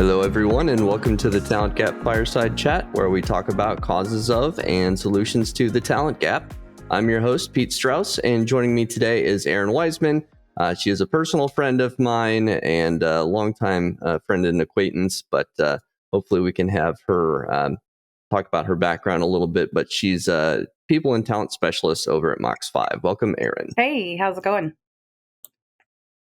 Hello, everyone, and welcome to the Talent Gap Fireside Chat, where we talk about causes of and solutions to the talent gap. I'm your host, Pete Strauss, and joining me today is Erin Wiseman. She is a personal friend of mine and a longtime friend and acquaintance, but hopefully we can have her talk about her background a little bit. But she's a people and talent specialist over at Mox 5. Welcome, Erin. Hey, how's it going?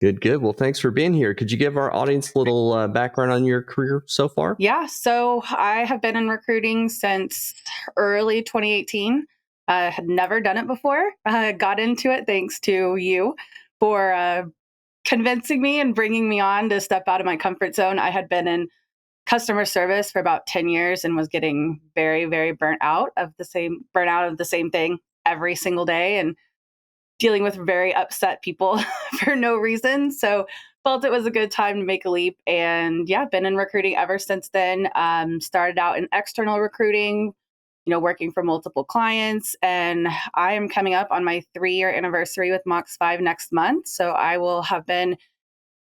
Good. Well, thanks for being here. Could you give our audience a little background on your career so far? Yeah, so I have been in recruiting since early 2018. I had never done it before. I got into it thanks to you for convincing me and bringing me on to step out of my comfort zone. I had been in customer service for about 10 years and was getting very, very burnt out of the same thing every single day and dealing with very upset people for no reason. So felt it was a good time to make a leap. And yeah, been in recruiting ever since then. Started out in external recruiting, working for multiple clients. And I am coming up on my 3-year anniversary with Mox 5 next month. So I will have been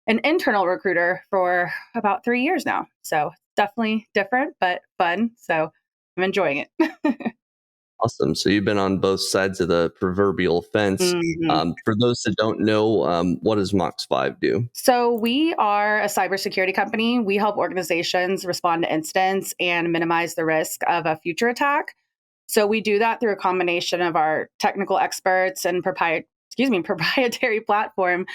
an internal recruiter for about 3 years now. So definitely different, but fun. So I'm enjoying it. Awesome. So you've been on both sides of the proverbial fence. Mhm. For those that don't know, what does Mox 5 do? So we are a cybersecurity company. We help organizations respond to incidents and minimize the risk of a future attack. So we do that through a combination of our technical experts and proprietary platform.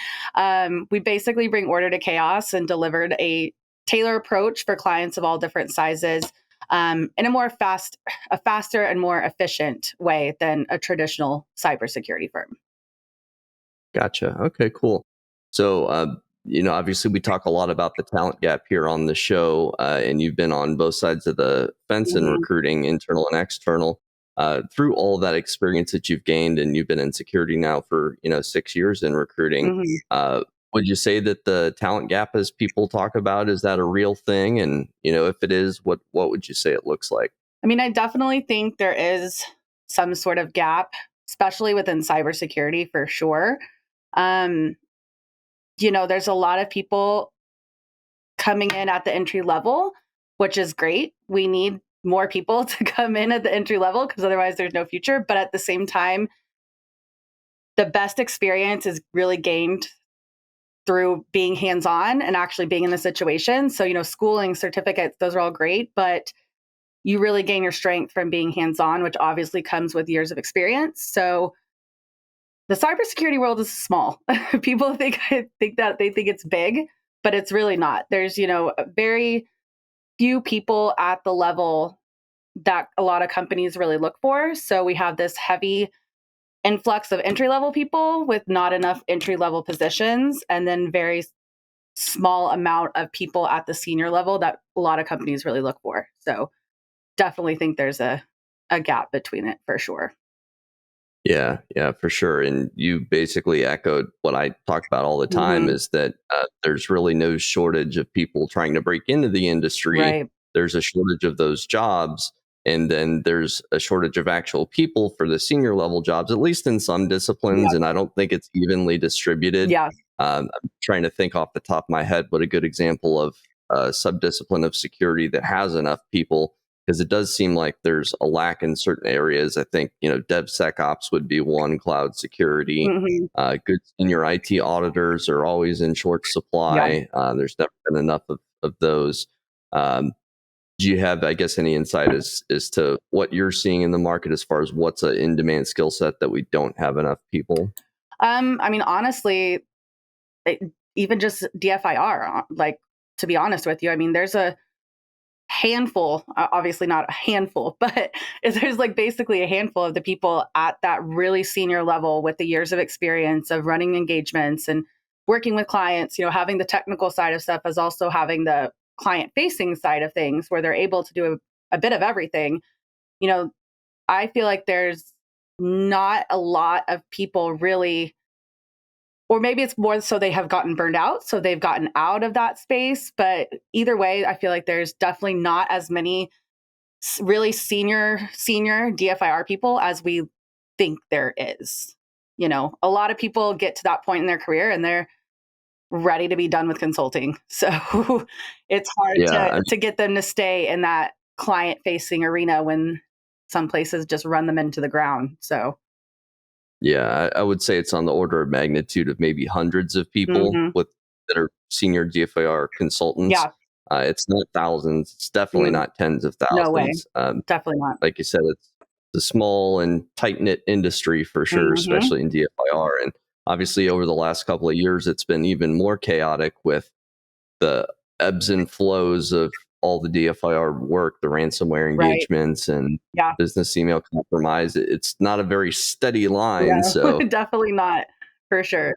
We basically bring order to chaos and delivered a tailored approach for clients of all different sizes in a faster and more efficient way than a traditional cybersecurity firm. Gotcha. Okay, cool. So, obviously we talk a lot about the talent gap here on the show, and you've been on both sides of the fence in Mhm. recruiting, internal and external. Through all of that experience that you've gained, and you've been in security now for 6 years in recruiting. Mhm. Uh, would you say that the talent gap, as people talk about, is that a real thing? And if it is, what would you say it looks like? I mean, I definitely think there is some sort of gap, especially within cybersecurity for sure. Um, there's a lot of people coming in at the entry level, which is great. We need more people to come in at the entry level because otherwise there's no future. But at the same time, the best experience is really gained through being hands on and actually being in the situation. So, schooling, certificates, those are all great, but you really gain your strength from being hands on, which obviously comes with years of experience. So, the cybersecurity world is small. People think that they think it's big, but it's really not. There's, very few people at the level that a lot of companies really look for. So we have this heavy influx of entry level people with not enough entry level positions, and then very small amount of people at the senior level that a lot of companies really look for. So definitely think there's a gap between it for sure. Yeah, for sure. And you basically echoed what I talk about all the time Hmm. is that there's really no shortage of people trying to break into the industry. Right. There's a shortage of those jobs. And then there's a shortage of actual people for the senior level jobs, at least in some disciplines. Yeah. And I don't think it's evenly distributed. Yeah. I'm trying to think off the top of my head what a good example of a subdiscipline of security that has enough people, because it does seem like there's a lack in certain areas. I think, DevSecOps would be one, cloud security. Hmm. Good senior IT auditors are always in short Yeah. supply. There's never been enough of those. Um, do you have, I guess, any insight as to what you're seeing in the market as far as what's an in-demand skill set that we don't have enough people? I mean, honestly, it, even just DFIR, like, to be honest with you, I mean, there's a handful, obviously not a handful, but there's like basically a handful of the people at that really senior level with the years of experience of running engagements and working with clients, having the technical side of stuff as also having the client facing side of things where they're able to do a bit of everything. You know, I feel like there's not a lot of people really, or maybe it's more so they have gotten burned out, so they've gotten out of that space. But either way, I feel like there's definitely not as many really senior DFIR people as we think there is. A lot of people get to that point in their career and they're ready to be done with consulting. So it's hard Yeah, to get them to stay in that client facing arena when some places just run them into the ground. So, yeah, I would say it's on the order of magnitude of maybe hundreds of people mhm. with that are senior DFIR consultants. Yeah, It's not thousands. It's definitely mm, not tens of no way. thousands. Definitely not. Like you said, it's a small and tight knit industry for sure, Mhm. especially in DFIR. And obviously, over the last couple of years, it's been even more chaotic with the ebbs and flows of all the DFIR work, the ransomware Right. engagements, and Yeah. business email compromise. It's not a very steady line. No, So definitely not for sure.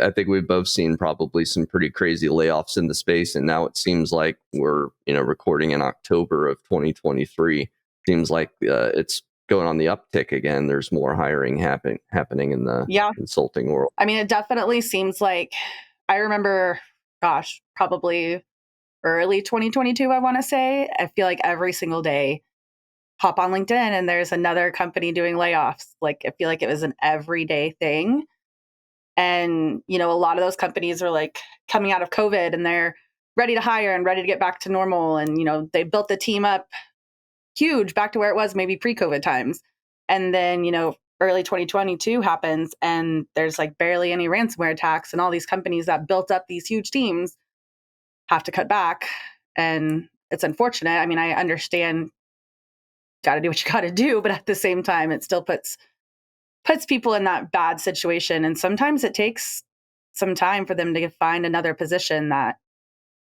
I think we've both seen probably some pretty crazy layoffs in the space, and now it seems like we're recording in October of 2023. Seems like it's going on the uptick again. There's more hiring happening in the Yeah. consulting world. I mean, it definitely seems like I remember, gosh, probably early 2022, I want to say. I feel like every single day, hop on LinkedIn and there's another company doing layoffs. Like, I feel like it was an everyday thing. And, a lot of those companies are like coming out of COVID and they're ready to hire and ready to get back to normal. And, they built the team up huge back to where it was maybe pre COVID times. And then, early 2022 happens and there's like barely any ransomware attacks. And all these companies that built up these huge teams have to cut back. And it's unfortunate. I mean, I understand, got to do what you got to do, but at the same time, it still puts people in that bad situation. And sometimes it takes some time for them to find another position that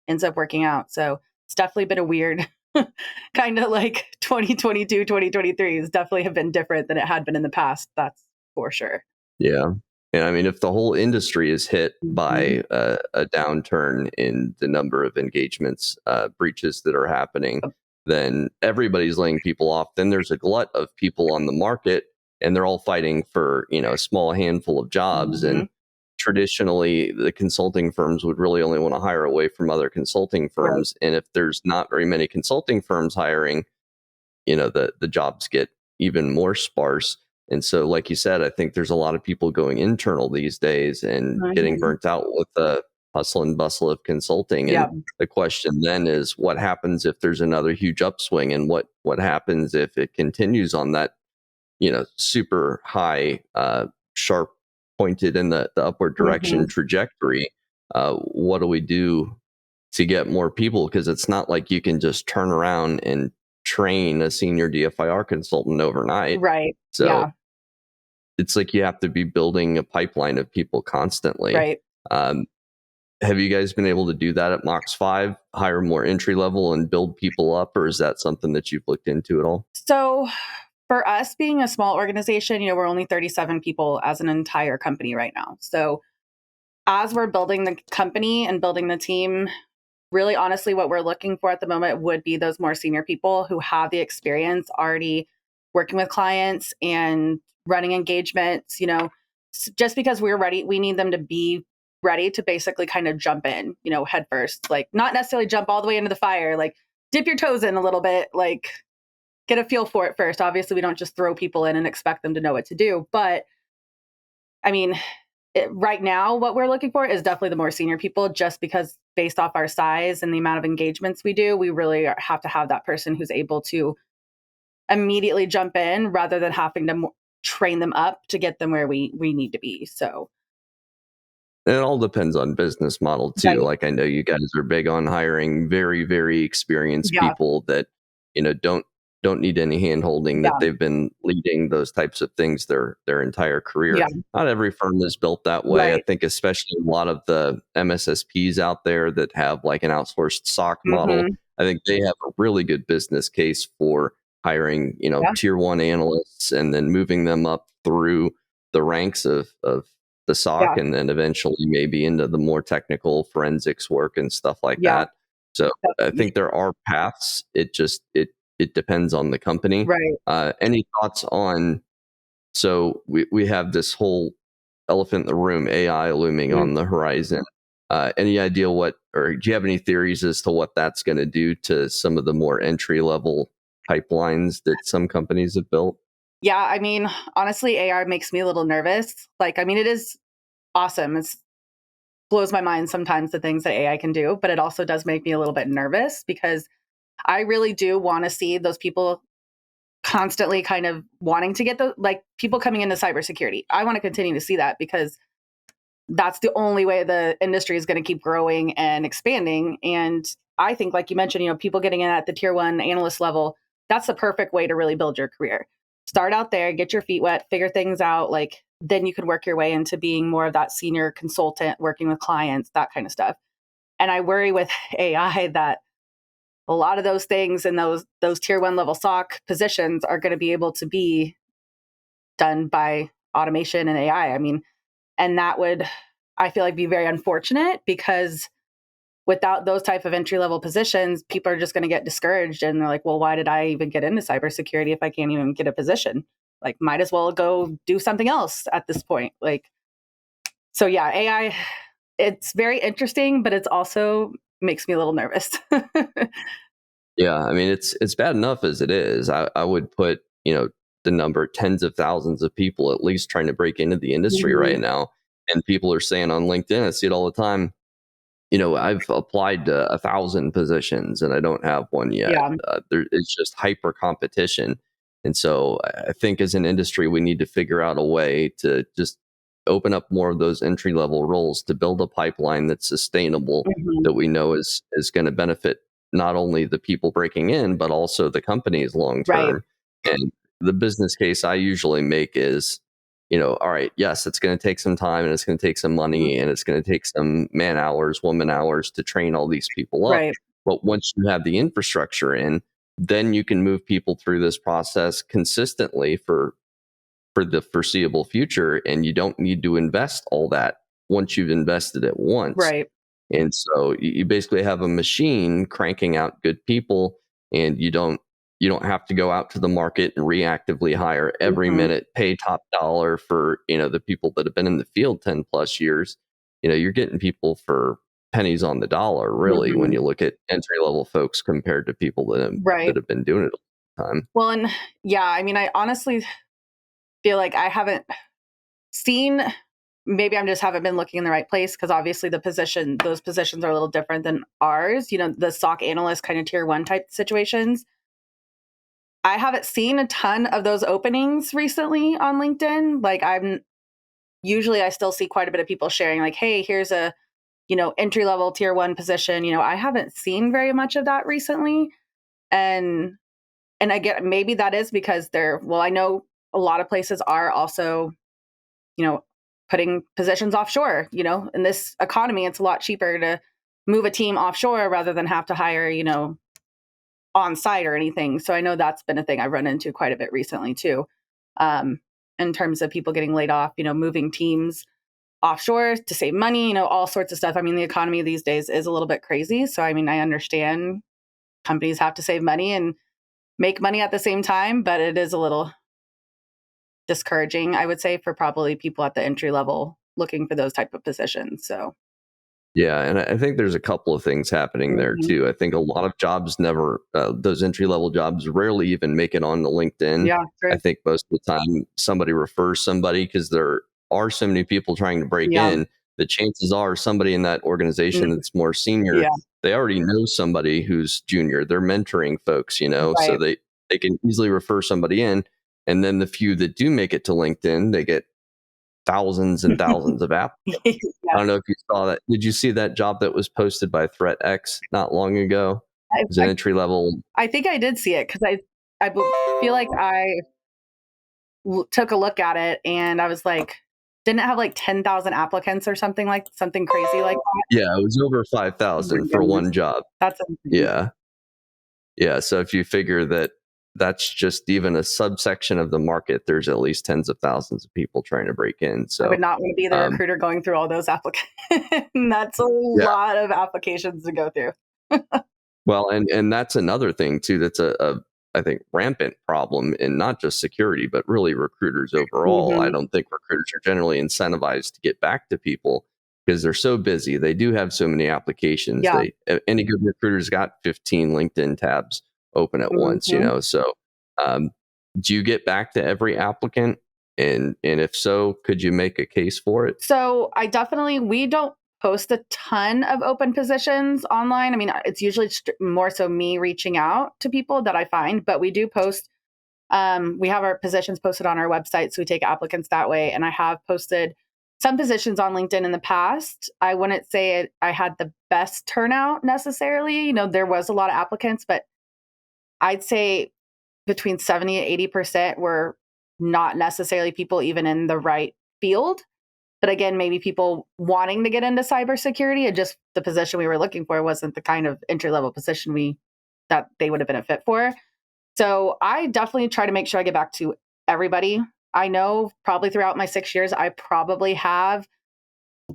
ends up working out. So it's definitely been a weird kind of like 2022, 2023 has definitely have been different than it had been in the past. That's for sure. Yeah. And I mean, if the whole industry is hit Mhm. by a downturn in the number of engagements, breaches that are happening, then everybody's laying people off. Then there's a glut of people on the market, and they're all fighting for a small handful of jobs. And Mhm. traditionally, the consulting firms would really only want to hire away from other consulting Right. firms. And if there's not very many consulting firms hiring, the jobs get even more sparse. And so, like you said, I think there's a lot of people going internal these days and getting Mhm. burnt out with the hustle and bustle of consulting. And Yeah. the question then is, what happens if there's another huge upswing, and what happens if it continues on that super high, sharp pointed in the upward direction Mhm. trajectory? What do we do to get more people? Because it's not like you can just turn around and train a senior DFIR consultant overnight. Right. So Yeah. it's like you have to be building a pipeline of people constantly. Right. Um, have you guys been able to do that at Mox 5, hire more entry level and build people up, or is that something that you've looked into at all? So for us being a small organization, we're only 37 people as an entire company right now. So as we're building the company and building the team, really honestly, what we're looking for at the moment would be those more senior people who have the experience already working with clients and running engagements. Just because we're ready, we need them to be ready to basically kind of jump in, head first, like not necessarily jump all the way into the fire, like dip your toes in a little bit, like get a feel for it first. Obviously, we don't just throw people in and expect them to know what to do. But I mean, right now, what we're looking for is definitely the more senior people, just because based off our size and the amount of engagements we do, we really have to have that person who's able to immediately jump in rather than having to train them up to get them where we need to be. So, And it all depends on business model too. right. Like I know you guys are big on hiring very, very experienced Yeah. people that, don't need any hand holding, that Yeah. they've been leading those types of things their entire career. Yeah. Not every firm is built that way. I Right. think especially a lot of the MSSPs out there that have like an outsourced SOC model, Hmm. I think they have a really good business case for hiring, Yeah. tier one analysts and then moving them up through the ranks of the SOC, Yeah. and then eventually maybe into the more technical forensics work and stuff like Yeah. that. So I Definitely. think there are paths. It depends on the company. Right. Any thoughts on? So we have this whole elephant in the room, AI looming Mm. on the horizon. Any idea what, or do you have any theories as to what that's going to do to some of the more entry level pipelines that some companies have built? Yeah. I mean, honestly, AR makes me a little nervous. Like, I mean, it is awesome. It's blows my mind sometimes the things that AI can do, but it also does make me a little bit nervous because I really do want to see those people constantly kind of wanting to get the like people coming into cybersecurity. I want to continue to see that because that's the only way the industry is going to keep growing and expanding. And I think, like you mentioned, people getting in at the tier one analyst level, that's the perfect way to really build your career. Start out there, get your feet wet, figure things out. Like then you can work your way into being more of that senior consultant, working with clients, that kind of stuff. And I worry with AI that a lot of those things and those tier one level SOC positions are going to be able to be done by automation and AI. I mean, and that would, I feel like, be very unfortunate because without those type of entry level positions, people are just going to get discouraged and they're like, well, why did I even get into cybersecurity if I can't even get a position? Like, might as well go do something else at this point. Like, so yeah, AI, it's very interesting, but it's also makes me a little nervous. Yeah, I mean it's bad enough as it is. I would put, the number tens of thousands of people at least trying to break into the industry Mhm. right now. And people are saying on LinkedIn, I see it all the time, I've applied to 1,000 positions and I don't have one yet. Yeah, It's just hyper competition. And so I think as an industry, we need to figure out a way to just open up more of those entry level roles to build a pipeline that's sustainable, mhm. that we know is going to benefit not only the people breaking in, but also the companies long Right. term. And the business case I usually make is, all right, yes, it's going to take some time and it's going to take some Mhm. money and it's going to take some man hours, woman hours to train all these people up. Right. But once you have the infrastructure in, then you can move people through this process consistently for the foreseeable future. And you don't need to invest all that once you've invested it once. Right. And so you basically have a machine cranking out good people, and you don't have to go out to the market and reactively hire every Mhm. minute, pay top dollar for, the people that have been in the field 10 plus years. You're getting people for pennies on the dollar, really, when Mhm. you look at entry level folks compared to people that Right. have been doing it a long time. Well, and yeah, I mean, I honestly feel like I haven't seen, maybe I just haven't been looking in the right place because obviously those positions are a little different than ours, the SOC analyst kind of tier one type situations. I haven't seen a ton of those openings recently on LinkedIn. Like I still see quite a bit of people sharing like, hey, here's a, entry level tier one position. I haven't seen very much of that recently. And I get maybe that is because I know a lot of places are also, you know, putting positions offshore. In this economy, it's a lot cheaper to move a team offshore rather than have to hire, on site or anything. So I know that's been a thing I've run into quite a bit recently too. Um, in terms of people getting laid off, moving teams offshore to save money, all sorts of stuff. I mean, the economy these days is a little bit crazy. So, I mean, I understand companies have to save money and make money at the same time, but it is a little discouraging, I would say, for probably people at the entry level looking for those type of positions. So, Yeah, and I think there's a couple of things happening there mhm. too. I think a lot of jobs never, those entry level jobs rarely even make it on to LinkedIn. Yeah, I true. think most of the time somebody refers somebody because there are so many people trying to break Yeah. in. The chances are somebody in that organization Mhm. that's more senior, Yeah. they already know somebody who's junior. They're mentoring folks, so Right. they can easily refer somebody in. And then the few that do make it to LinkedIn, they get thousands and thousands of applicants. I Yeah. don't know if you saw that. Did you see that job that was posted by ThreatX not long ago? I, It was an I, entry level. I think I did see it because feel like I took a look at it and I was like, didn't it have like 10,000 applicants or something crazy like that? Yeah, it was over Oh my 5,000 for one goodness. job. That's insane. Yeah. Yeah. So if you figure that that's just even a subsection of the market, there's at least tens of thousands of people trying to break in. I would So, not want to be the um, recruiter going through all those applications. That's a yeah. lot of applications to go through. Well, and that's another thing too. That's a I think rampant problem in not just security, but really recruiters overall. I Mhm. don't think recruiters are generally incentivized to get back to people because they're so busy. They do have so many applications. Yeah. Any good recruiter's got 15 LinkedIn tabs open at once. Mhm. So um, do you get back to every applicant? And if so, could you make a case for it? So I definitely we don't post a ton of open positions online. I mean, it's usually more so me reaching out to people that I find, but we do post. We have our positions posted on our website, so we take applicants that way. And I have posted some positions on LinkedIn in the past. I wouldn't say I had the best turnout necessarily. You know, there was a lot of applicants, but I'd say between 70 and 80% were not necessarily people even in the right field. But again, maybe people wanting to get into cybersecurity, and just the position we were looking for wasn't the kind of entry level position that they would have been a fit for. So I definitely try to make sure I get back to everybody. I know probably throughout my 6 years, I probably have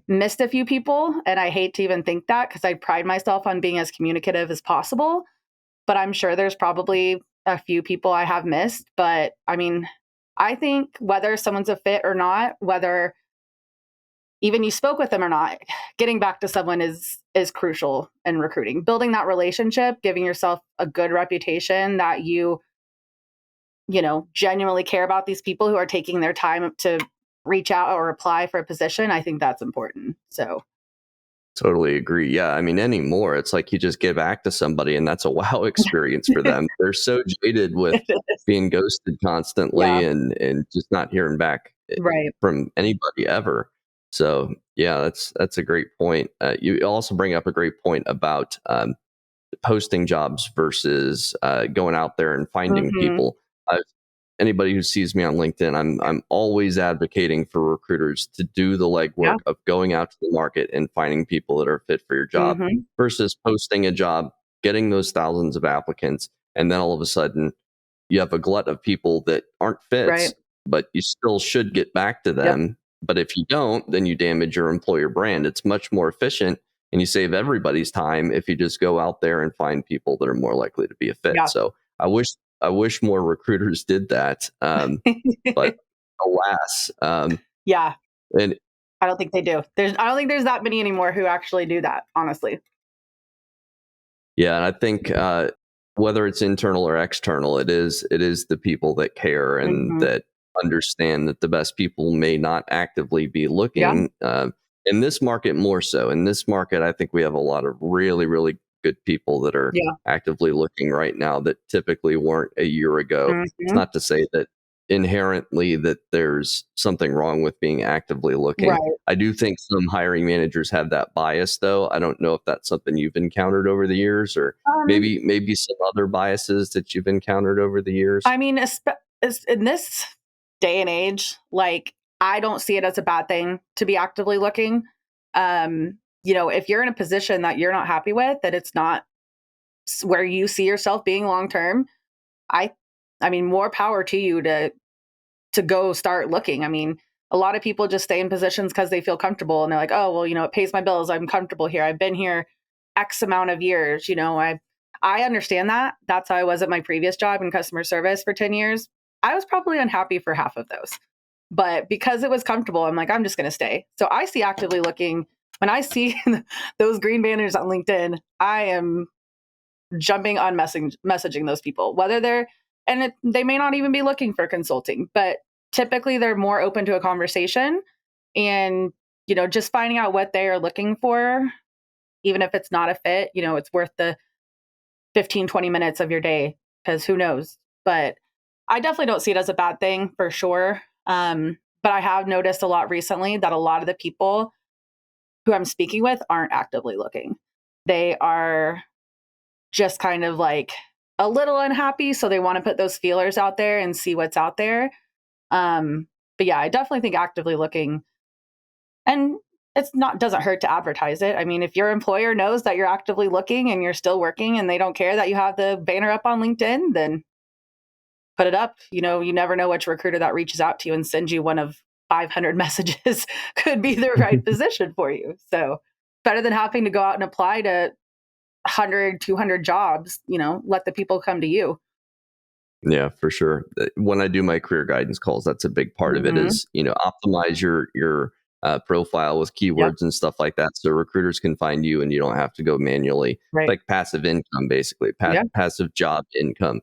missed a few people, and I hate to even think that because I pride myself on being as communicative as possible. But I'm sure there's probably a few people I have missed. But I mean, I think whether someone's a fit or not, whether even you spoke with them or not, getting back to someone is crucial in recruiting. Building that relationship, giving yourself a good reputation that you genuinely care about these people who are taking their time to reach out or apply for a position. I think that's important. So Totally agree. Yeah. I mean, anymore, it's like you just get back to somebody and that's a wow experience for them. They're so jaded with being ghosted constantly yeah, and just not hearing back right. from anybody ever. So yeah, that's a great point. You also bring up a great point about posting jobs versus going out there and finding Mm-hmm. people. Anybody who sees me on LinkedIn, I'm always advocating for recruiters to do the Yeah. legwork of going out to the market and finding people that are fit for your job Mm-hmm. versus posting a job, getting those thousands of applicants, and then all of a sudden you have a glut of people that aren't Right. fits, but you still should get back to Yep. them. But if you don't, then you damage your employer brand. It's much more efficient and you save everybody's time if you just go out there and find people that are more likely to be a fit. Yeah. So I wish more recruiters did that. But alas, Yeah. and I don't think they do. I don't think there's that many anymore who actually do that, honestly. yeah, and I think whether it's internal or external, it is the people that care and Mm-hmm. that understand that the best people may not actively be Yeah. looking. In this market, more so. In this market, I think we have a lot of really, really good people that are Yeah. actively looking right now that typically weren't a year ago. It's Mm-hmm. not to say that inherently that there's something wrong with being actively looking. Right. I do think some hiring managers have that bias, though. I don't know if that's something you've encountered over the years, or Um, maybe some other biases that you've encountered over the years. I mean, in this day and age, like I don't see it as a bad thing to be actively looking. If you're in a position that you're not happy with, that it's not where you see yourself being long term, I I mean, more power to you to go start looking. I mean, a lot of people just stay in positions because they feel comfortable and they're like, oh, well, it pays my bills. I'm comfortable here. I've been here X amount of years. I understand that. That's how I was at my previous job in customer service for 10 years. I was probably unhappy for half of those. But because it was comfortable, I'm like, I'm just going to stay. So I see actively looking. When I see those green banners on LinkedIn, I am jumping on messaging those people, whether they may not even be looking for consulting, but typically they're more open to a conversation and, just finding out what they are looking for, even if it's not a fit, it's worth the 15, 20 minutes of your day because who knows? But I definitely don't see it as a bad thing for sure. But I have noticed a lot recently that a lot of the people who I'm speaking with aren't actively looking. They are just kind of like a little unhappy. So they want to put those feelers out there and see what's out there. But yeah, I definitely think actively looking, and doesn't hurt to advertise it. I mean, if your employer knows that you're actively looking and you're still working and they don't care that you have the banner up on LinkedIn, then put it up. You never know which recruiter that reaches out to you and sends you one of 500 messages could be the right position for you. So better than having to go out and apply to 100, 200 jobs, let the people come to you. Yeah, for sure. When I do my career guidance calls, that's a big part of it. Mm-hmm. Is optimize your profile with Yep. keywords and stuff like that, so recruiters can find you and you don't have to go manually. Right. Like passive income, basically, Yeah. passive job income.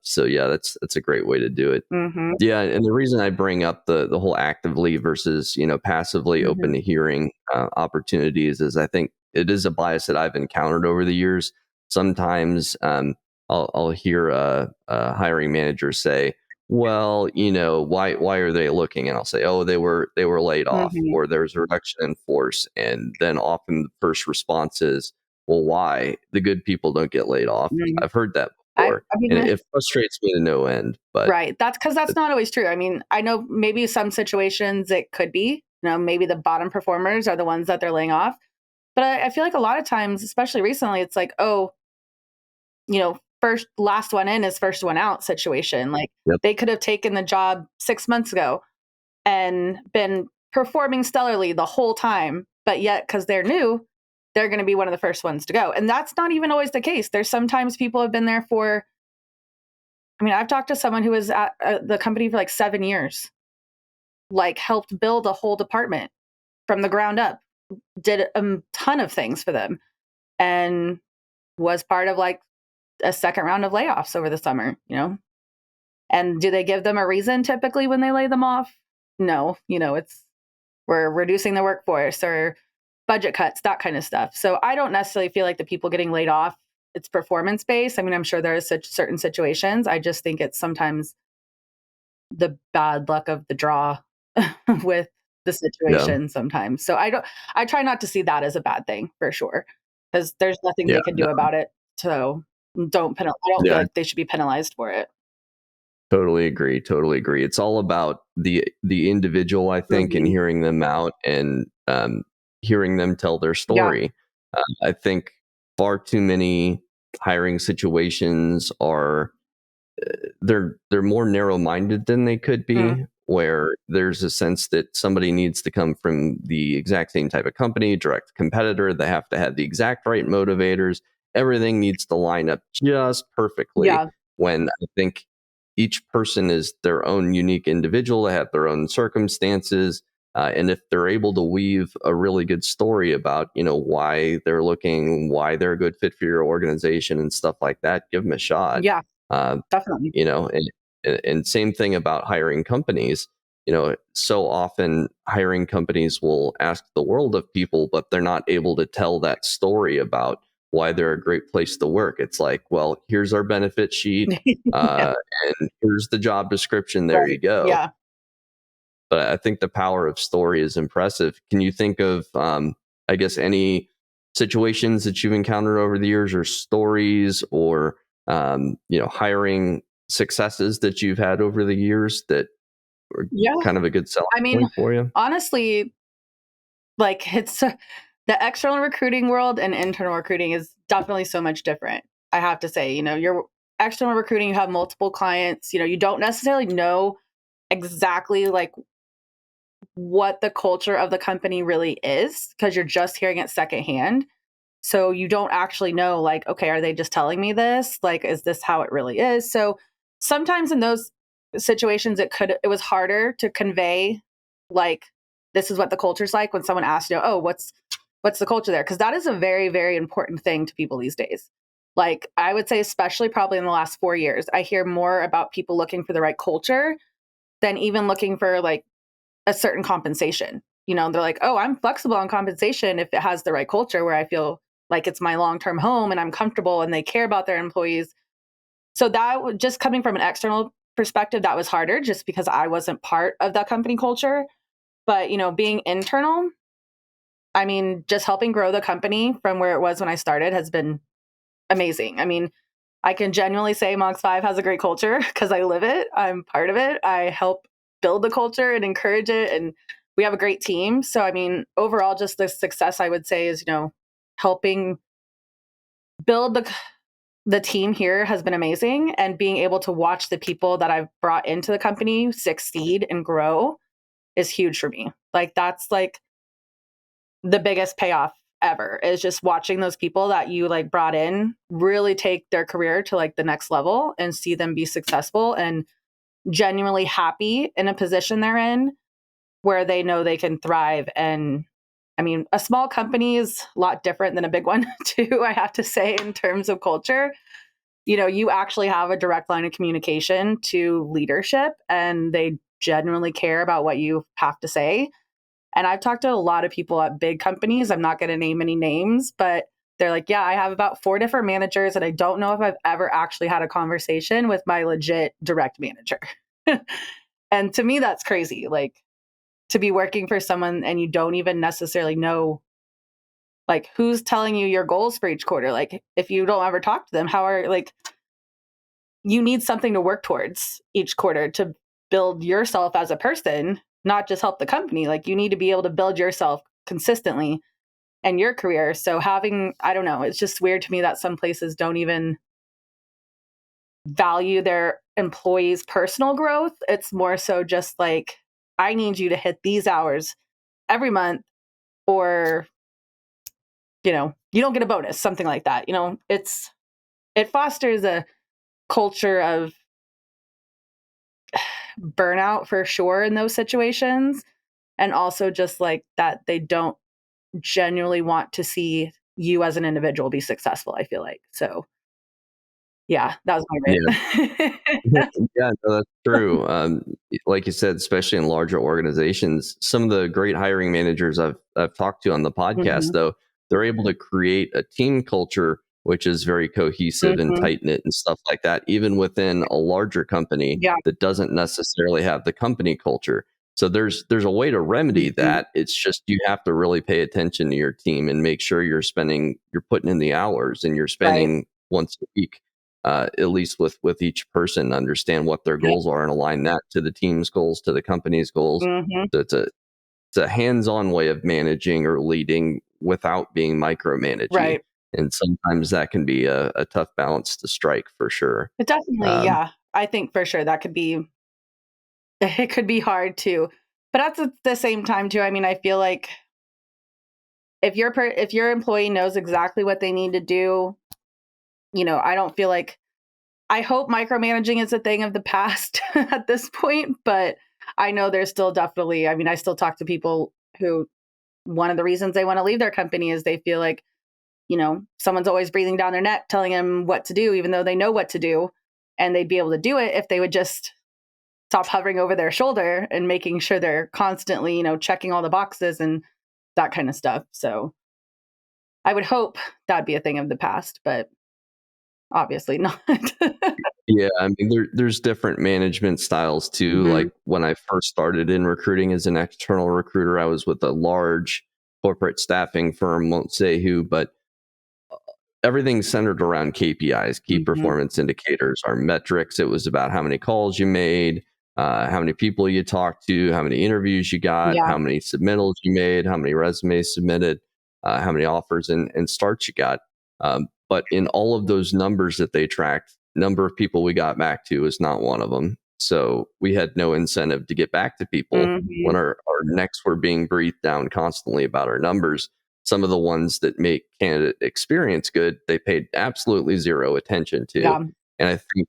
So yeah, that's a great way to do it. Mm-hmm. Yeah, and the reason I bring up the whole actively versus passively Mm-hmm. open to hearing opportunities is I think it is a bias that I've encountered over the years. Sometimes I'll hear a hiring manager say, "Well, why are they looking?" And I'll say, "Oh, they were laid off, Mm-hmm. or there's a reduction in force." And then often the first response is, "Well, why? The good people don't get laid off." Mm-hmm. I've heard that I, before, I and mean, it frustrates me to no end. But right. That's because that's not always true. I mean, I know maybe some situations it could be, maybe the bottom performers are the ones that they're laying off. But I feel like a lot of times, especially recently, it's like, oh, first, last one in is first one out situation. Like yep, they could have taken the job 6 months ago and been performing stellarly the whole time. But yet, because they're new, they're going to be one of the first ones to go. And that's not even always the case. There's sometimes people have been there for, I mean, I've talked to someone who was at the company for like 7 years, like helped build a whole department from the ground up, did a ton of things for them, and was part of like a second round of layoffs over the summer. And do they give them a reason typically when they lay them off? No, it's we're reducing the workforce or budget cuts, that kind of stuff. So I don't necessarily feel like the people getting laid off, it's performance based. I mean, I'm sure there are such certain situations. I just think it's sometimes the bad luck of the draw with the yeah, situation sometimes. So I try not to see that as a bad thing for sure, because there's nothing yeah, they can no, do about it. So I don't feel yeah. like they should be penalized for it. Totally agree. Totally agree. It's all about the individual, I think, and Mhm. hearing them out and hearing them tell their Yeah. story. I think far too many hiring situations are they're more narrow-minded than they could Mm. be, where there's a sense that somebody needs to come from the exact same type of company, direct competitor. They have to have the exact right motivators. Everything needs to line up just perfectly. Yeah. When I think each person is their own unique individual, they have their own circumstances. And if they're able to weave a really good story about, why they're looking, why they're a good fit for your organization and stuff like that, give them a shot. Yeah. Uh, Definitely. and same thing about hiring companies. So often hiring companies will ask the world of people, but they're not able to tell that story about why they're a great place to work. It's like, well, here's our benefit sheet, Yeah. uh, and here's the job description. There you Right. go. Yeah. But I think the power of story is impressive. Can you think of, I guess, any situations that you've encountered over the years, or stories, or hiring successes that you've had over the years that were Yeah. kind of a good selling I mean, point for you? honestly, like it's the external recruiting world and internal recruiting is definitely so much different. I have to say, your external recruiting, you have multiple clients, you don't necessarily know exactly like what the culture of the company really is because you're just hearing it secondhand. So you don't actually know, like, okay, are they just telling me this? Like, is this how it really is? So sometimes in those situations, it was harder to convey, like, this is what the culture's like when someone asks you, oh, what's the culture there? Because that is a very, very important thing to people these days. Like, I would say, especially probably in the last 4 years, I hear more about people looking for the right culture than even looking for like a certain compensation. They're like, oh, I'm flexible on compensation if it has the right culture where I feel like it's my long-term home and I'm comfortable and they care about their employees. So just coming from an external perspective, that was harder just because I wasn't part of that company culture. But, being internal, I mean, just helping grow the company from where it was when I started has been amazing. I mean, I can genuinely say Mox 5 has a great culture because I live it. I'm part of it. I help build the culture and encourage it. And we have a great team. So, I mean, overall, just the success I would say is, helping build the team here has been amazing. And being able to watch the people that I've brought into the company succeed and grow is huge for me. Like, that's like the biggest payoff ever is just watching those people that you like brought in really take their career to like the next level and see them be successful and genuinely happy in a position they're in where they know they can thrive. And I mean, a small company is a lot different than a big one too, I have to say, in terms of culture. you actually have a direct line of communication to leadership and they genuinely care about what you have to say. And I've talked to a lot of people at big companies. I'm not going to name any names, but they're like, yeah, I have about 4 different managers, and I don't know if I've ever actually had a conversation with my legit direct manager. And to me, that's crazy. Like, to be working for someone and you don't even necessarily know, like, who's telling you your goals for each quarter. Like, if you don't ever talk to them, you need something to work towards each quarter to build yourself as a person, not just help the company. Like, you need to be able to build yourself consistently and your career. So I don't know, it's just weird to me that some places don't even value their employees' personal growth. It's more so just like, I need you to hit these hours every month, or, you don't get a bonus, something like that. It fosters a culture of burnout for sure in those situations. And also just like that they don't genuinely want to see you as an individual be successful, I feel like. So yeah, that was my Yeah. rant. Yeah, no, that's true. Like you said, especially in larger organizations, some of the great hiring managers I've talked to on the podcast, Mhm, though, they're able to create a team culture which is very cohesive and mhm. tight knit and stuff like that, even within a larger company Yeah. that doesn't necessarily have the company culture. So there's a way to remedy Mhm. that. It's just you have to really pay attention to your team and make sure you're putting in the hours and you're Right. spending once a week at least with each person, understand what their Yep. goals are and align that to the team's goals, to the company's goals. Mhm. So it's a hands-on way of managing or leading without being micromanagey. Right. And sometimes that can be a tough balance to strike for sure. It definitely, Um, yeah. I think for sure that could be it could be hard too. But at the same time too, I mean, I feel like if your employee knows exactly what they need to do, I don't feel like I hope micromanaging is a thing of the past at this point, but I know there's still definitely, I mean, I still talk to people who one of the reasons they want to leave their company is they feel like, someone's always breathing down their neck telling them what to do, even though they know what to do. And they'd be able to do it if they would just stop hovering over their shoulder and making sure they're constantly, checking all the boxes and that kind of stuff. So I would hope that'd be a thing of the past, but obviously not. yeah, I mean there's different management styles too. Hmm. Like when I first started in recruiting as an external recruiter, I was with a large corporate staffing firm, won't say who, but everything's centered around KPIs, key Hmm. performance indicators, our metrics. It was about how many calls you made, how many people you talked to, how many interviews you got, Yeah. how many submittals you made, how many resumes submitted, how many offers and starts you got. But in all of those numbers that they tracked, number of people we got back to is not one of them. So we had no incentive to get back to people when Hmm. our necks were being breathed down constantly about our numbers. Some of the ones that make candidate experience good, they paid absolutely zero attention to. Yeah. And I think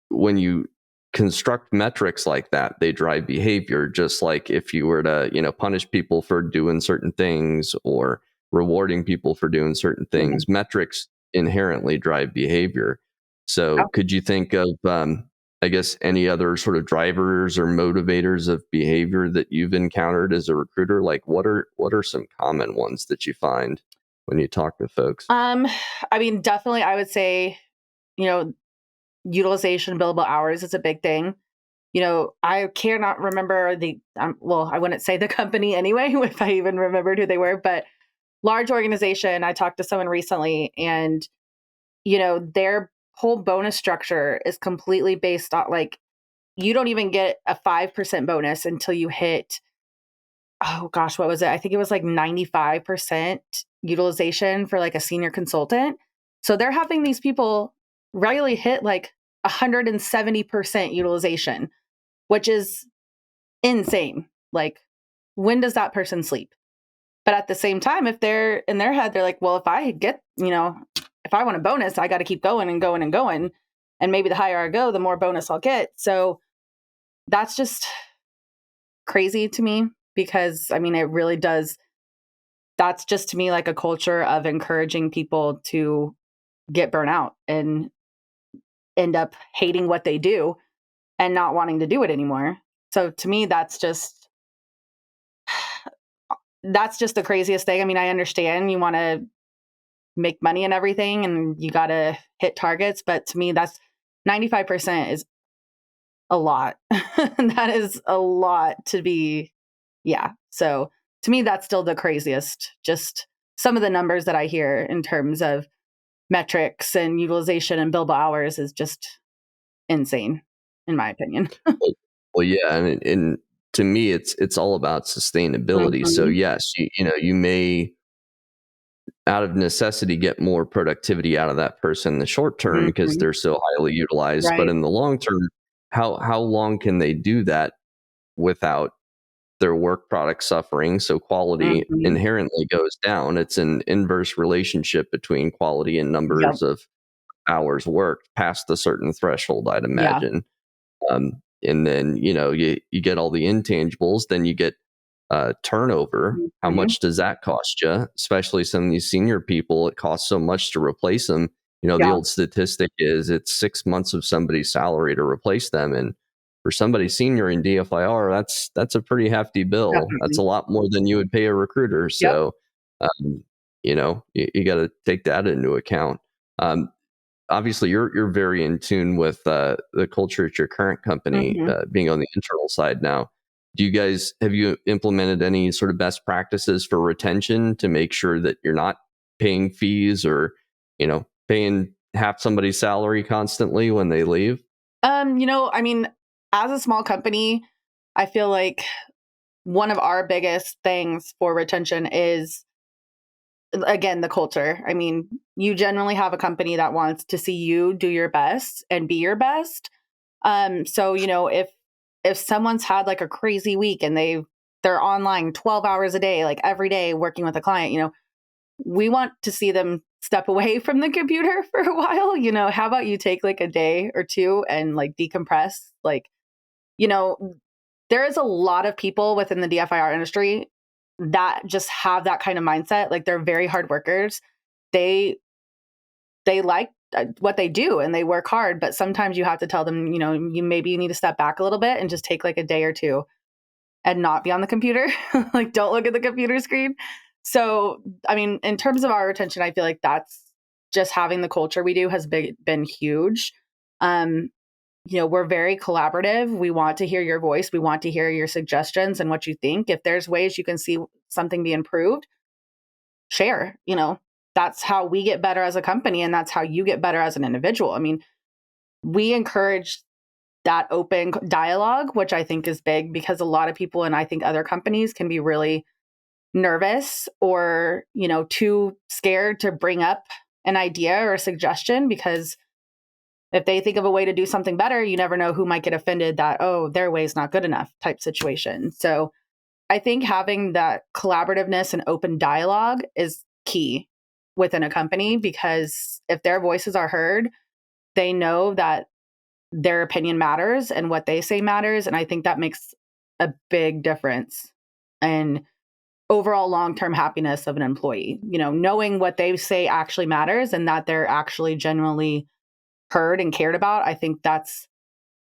when you construct metrics like that, they drive behavior. Just like if you were to, punish people for doing certain things or rewarding people for doing certain Mhm. things, metrics inherently drive behavior. So, Yeah. could you think of, I guess, any other sort of drivers or motivators of behavior that you've encountered as a recruiter? Like, what are some common ones that you find when you talk to folks? Um, I mean, definitely I would say, you know, utilization billable hours is a big thing. I cannot remember well, I wouldn't say the company anyway, if I even remembered who they were, but large organization. I talked to someone recently and, their whole bonus structure is completely based on like, you don't even get a 5% bonus until you hit, oh gosh, what was it? I think it was like 95% utilization for like a senior consultant. So they're having these people regularly hit like 170% utilization, which is insane. Like, when does that person sleep? But at the same time, if they're in their head, they're like, well, if I want a bonus, I got to keep going and going and going. And maybe the higher I go, the more bonus I'll get. So that's just crazy to me because I mean, it really does. That's just to me like a culture of encouraging people to get burnt out. And end up hating what they do and not wanting to do it anymore. So to me, that's just the craziest thing. I mean, I understand you want to make money and everything and you got to hit targets, but to me, that's 95% is a lot. That is a lot to be, yeah. So to me, that's still the craziest. Just some of the numbers that I hear in terms of metrics and utilization and billable hours is just insane, in my opinion. Well, yeah, and to me, it's all about sustainability. So Mhm, yes, you may out of necessity get more productivity out of that person in the short term because mhm, they're so highly utilized. But right. in the long term, how long can they do that without their work product suffering? So quality Mhm, inherently goes down. It's an inverse relationship between quality and yep, numbers of hours worked past a certain threshold, I'd yeah, imagine. And then you get all the intangibles, then you get turnover. How mhm, much does that cost you? Especially some of these senior people, it costs so much to replace them. The yeah, old statistic is it's 6 months of somebody's salary to replace them, and for somebody senior in DFIR, that's a pretty hefty bill. That's a definitely. lot more than you would pay a recruiter. Yep, So, you got to take that into account. Um, Obviously you're very in tune with the culture at your current company, mhm. being on the internal side now. Have you implemented any sort of best practices for retention to make sure that you're not paying fees or paying half somebody's salary constantly when they leave? I mean, as a small company, I feel like one of our biggest things for retention is, again, the culture. I mean, you generally have a company that wants to see you do your best and be your best. So if someone's had like a crazy week and they're online 12 hours a day, like every day working with a client, we want to see them step away from the computer for a while. How about you take like a day or two and like decompress? Like, you know, there is a lot of people within the DFIR industry that just have that kind of mindset. Like they're very hard workers. They like what they do and they work hard, but sometimes you have to tell them, you need to step back a little bit and just take like a day or two and not be on the computer. Like don't look at the computer screen. So, I mean, in terms of our retention, I feel like that's just having the culture we do has been huge. Um, we're very collaborative. We want to hear your voice. We want to hear your suggestions and what you think. If there's ways you can see something be improved, share. That's how we get better as a company and that's how you get better as an individual. I mean, we encourage that open dialogue, which I think is big because a lot of people and I think other companies can be really nervous or, too scared to bring up an idea or a suggestion because if they think of a way to do something better, you never know who might get offended that, oh, their way is not good enough type situation. So I think having that collaborativeness and open dialogue is key within a company because if their voices are heard, they know that their opinion matters and what they say matters. And I think that makes a big difference in overall long-term happiness of an employee. Knowing what they say actually matters and that they're actually genuinely heard and cared about. I think that's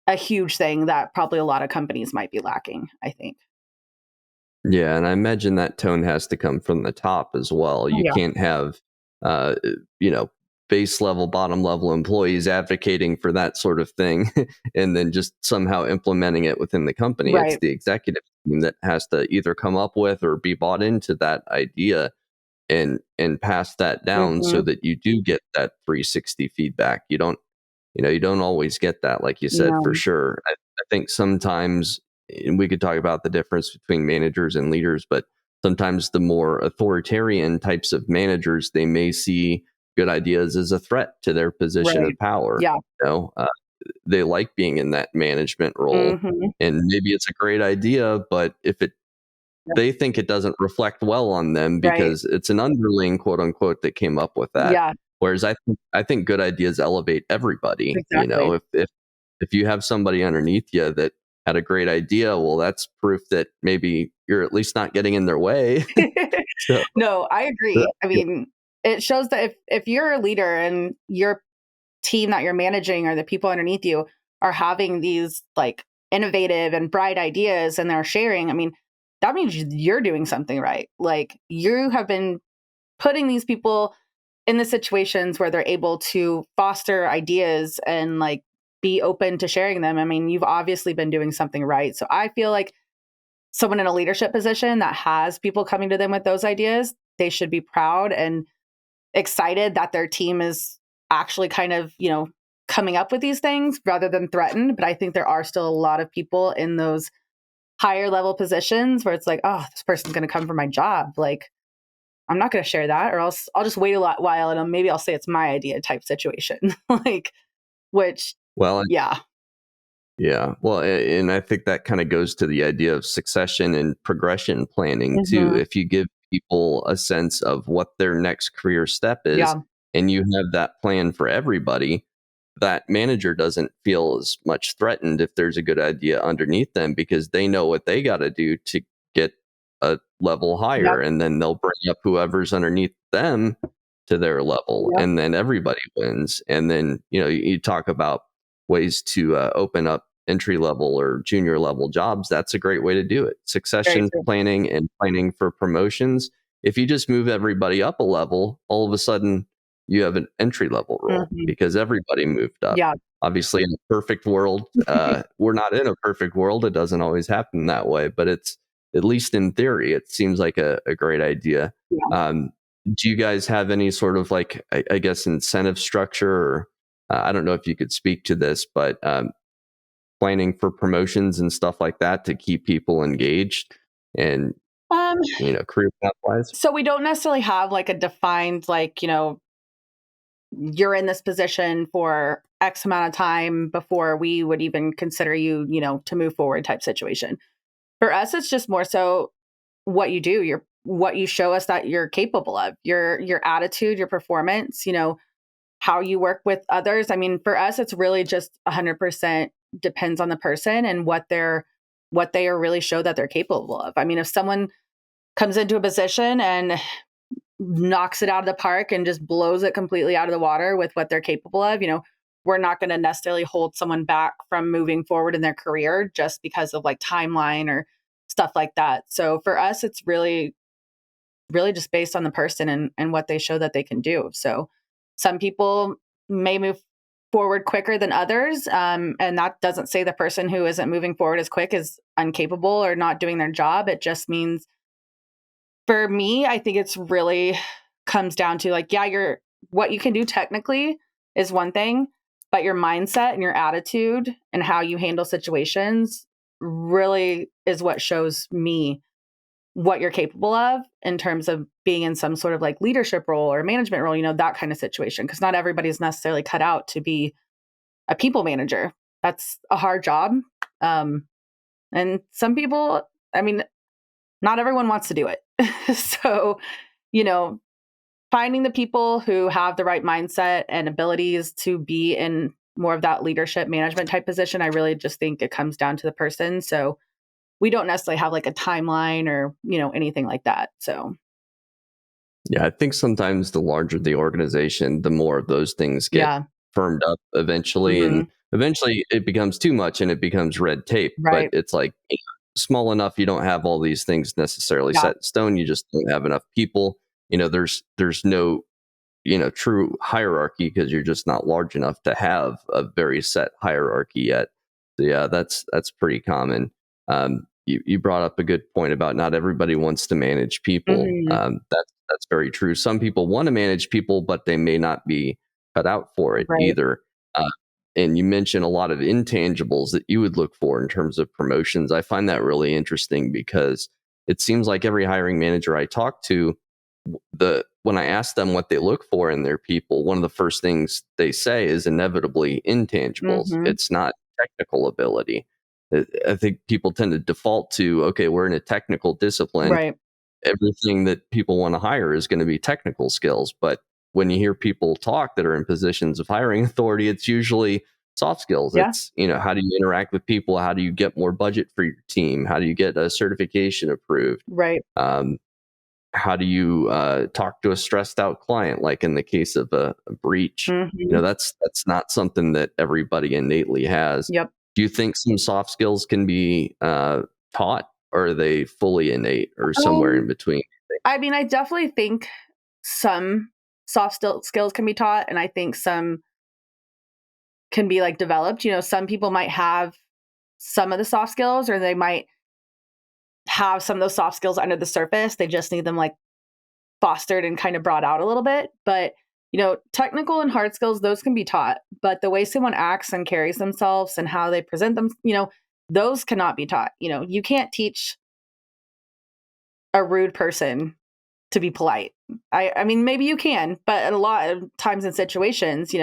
a huge thing that probably a lot of companies might be lacking, I think. Yeah, and I imagine that tone has to come from the top as well. Oh, You yeah. can't have, uh, you know, base level, bottom level employees advocating for that sort of thing and then just somehow implementing it within the company. It's Right. the executive team that has to either come up with or be bought into that idea and pass that down so Mhm. that you do get that 360 feedback. You don't always get that, like you said, for No. sure. I think sometimes, and we could talk about the difference between managers and leaders, but sometimes the more authoritarian types of managers, they may see good ideas as a threat to their position Right. of power. Yeah. They like being in that management role, Mhm. and maybe it's a great idea, but if it Yeah. they think it doesn't reflect well on them Right. because it's an underling, quote unquote, that came up with that. Yeah. Whereas I think good ideas elevate everybody. Exactly. If you have somebody underneath you that had a great idea, well, that's proof that maybe you're at least not getting in their way. So No, I that- agree. I mean, it shows that if you're a leader and you're team that you're managing or the people underneath you are having these like innovative and bright ideas and they're sharing, I mean, that means you're doing something right. Like you have been putting these people in the situations where they're able to foster ideas and like be open to sharing them. I mean, you've obviously been doing something right. So I feel like someone in a leadership position that has people coming to them with those ideas, they should be proud and excited that their team is actually kind of, coming up with these things rather than threatened. But I think there are still a lot of people in those higher level positions where it's like, oh, this person's going to come for my job. Like, I'm not going to share that, or else I'll just wait a while and maybe I'll say it's my idea type situation. Like, which, Well, yeah. yeah. Well, and I think that kind of goes to the idea of succession and progression planning too. Hmm. If you give people a sense of what their next career step is, Yeah. and you have that plan for everybody, that manager doesn't feel as much threatened if there's a good idea underneath them because they know what they got to do to get a level higher. Yep. And then they'll bring up whoever's underneath them to their level, Yep. and then everybody wins. And then, you talk about ways to open up entry level or junior level jobs. That's a great way to do it. Very Succession true. planning and planning for promotions. If you just move everybody up a level, all of a sudden you have an entry level role Hmm. because everybody moved up. Yeah. Obviously, in a perfect world, we're not in a perfect world. It doesn't always happen that way, but it's, at least in theory, it seems like a great idea. Yeah. Um, do you guys have any sort of like, I guess, incentive structure, or I don't know if you could speak to this, but planning for promotions and stuff like that to keep people engaged and, Um, career path wise? so we don't necessarily have like a defined, like, you're in this position for X amount of time before we would even consider you, to move forward type situation. For us, it's just more so what you do, what you show us that you're capable of, your attitude, your performance, how you work with others. I mean, for us, it's really just 100% depends on the person and what they are really show that they're capable of. I mean, if someone comes into a position and knocks it out of the park and just blows it completely out of the water with what they're capable of, we're not going to necessarily hold someone back from moving forward in their career just because of like timeline or stuff like that. So for us, it's really, really just based on the person and what they show that they can do. So some people may move forward quicker than others. And that doesn't say the person who isn't moving forward as quick is incapable or not doing their job. It just means, for me, I think it's really comes down to like, yeah, what you can do technically is one thing, but your mindset and your attitude and how you handle situations really is what shows me what you're capable of in terms of being in some sort of like leadership role or management role, that kind of situation. Cause not everybody's necessarily cut out to be a people manager. That's a hard job. And some people, I mean, not everyone wants to do it. So, you know, finding the people who have the right mindset and abilities to be in more of that leadership management type position, I really just think it comes down to the person. So we don't necessarily have like a timeline or, anything like that. So Yeah, I think sometimes the larger the organization, the more those things get yeah. firmed up eventually. Hmm. And eventually it becomes too much and it becomes red tape. But Right. it's like small enough, you don't have all these things necessarily Yeah. set in stone. You just don't have enough people. There's no, true hierarchy because you're just not large enough to have a very set hierarchy yet. So yeah, that's pretty common. You brought up a good point about not everybody wants to manage people. Hmm. That's very true. Some people want to manage people, but they may not be cut out for it Right. either. Uh, and you mentioned a lot of intangibles that you would look for in terms of promotions. I find that really interesting because it seems like every hiring manager I talk to, when I ask them what they look for in their people, one of the first things they say is inevitably intangibles. Hmm. It's not technical ability. I think people tend to default to, okay, we're in a technical discipline. Right. Everything that people want to hire is going to be technical skills. But when you hear people talk that are in positions of hiring authority, it's usually soft skills. Yeah. It's, how do you interact with people? How do you get more budget for your team? How do you get a certification approved? Right. Um, how do you talk to a stressed out client, like in the case of a breach? Mm-hmm. That's not something that everybody innately has. Yep. Do you think some soft skills can be taught, or are they fully innate, or somewhere in Um, between? I mean, I definitely think some skills can be taught, and I think some can be like developed. Some people might have some of the soft skills, or they might have some of those soft skills under the surface. They just need them like fostered and kind of brought out a little bit. But, technical and hard skills, those can be taught. But the way someone acts and carries themselves and how they present them, those cannot be taught. You can't teach a rude person to be polite. I mean, maybe you can, but a lot of times in situations,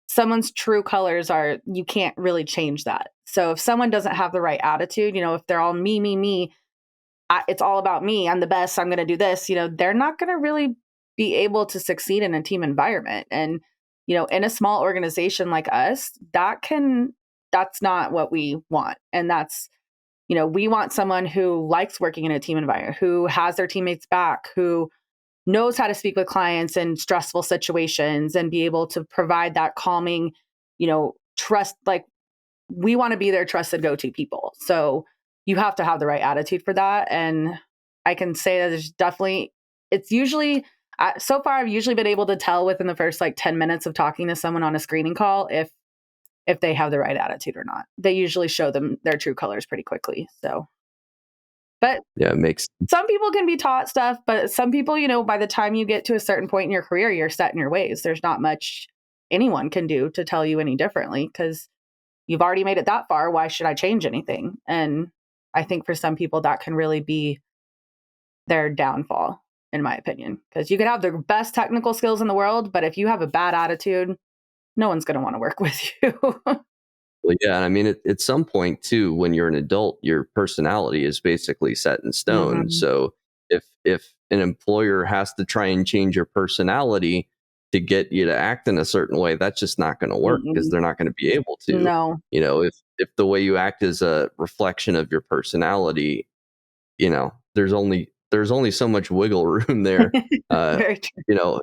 someone's true colors are, you can't really change that. So if someone doesn't have the right attitude, if they're all me, it's all about me, I'm the best, I'm going to do this, they're not going to really be able to succeed in a team environment. And, in a small organization like us, that's not what we want. And that's, we want someone who likes working in a team environment, who has their teammates back, who knows how to speak with clients in stressful situations and be able to provide that calming, trust. Like, we want to be their trusted go-to people. So you have to have the right attitude for that. And I can say that it's usually, so far, I've usually been able to tell within the first like 10 minutes of talking to someone on a screening call if they have the right attitude or not. They usually show them their true colors pretty quickly. So, but Yeah, it makes some people can be taught stuff, but some people, by the time you get to a certain point in your career, you're set in your ways. There's not much anyone can do to tell you any differently, because you've already made it that far. Why should I change anything? And I think for some people that can really be their downfall, in my opinion, because you could have the best technical skills in the world, but if you have a bad attitude, no one's going to want to work with you. Well, yeah, I mean, at some point too, when you're an adult, your personality is basically set in stone. Hmm. So if an employer has to try and change your personality to get you to act in a certain way, that's just not going to work, because Mm-mm. they're not going to be able to. No. If the way you act is a reflection of your personality, there's only so much wiggle room there. Very true.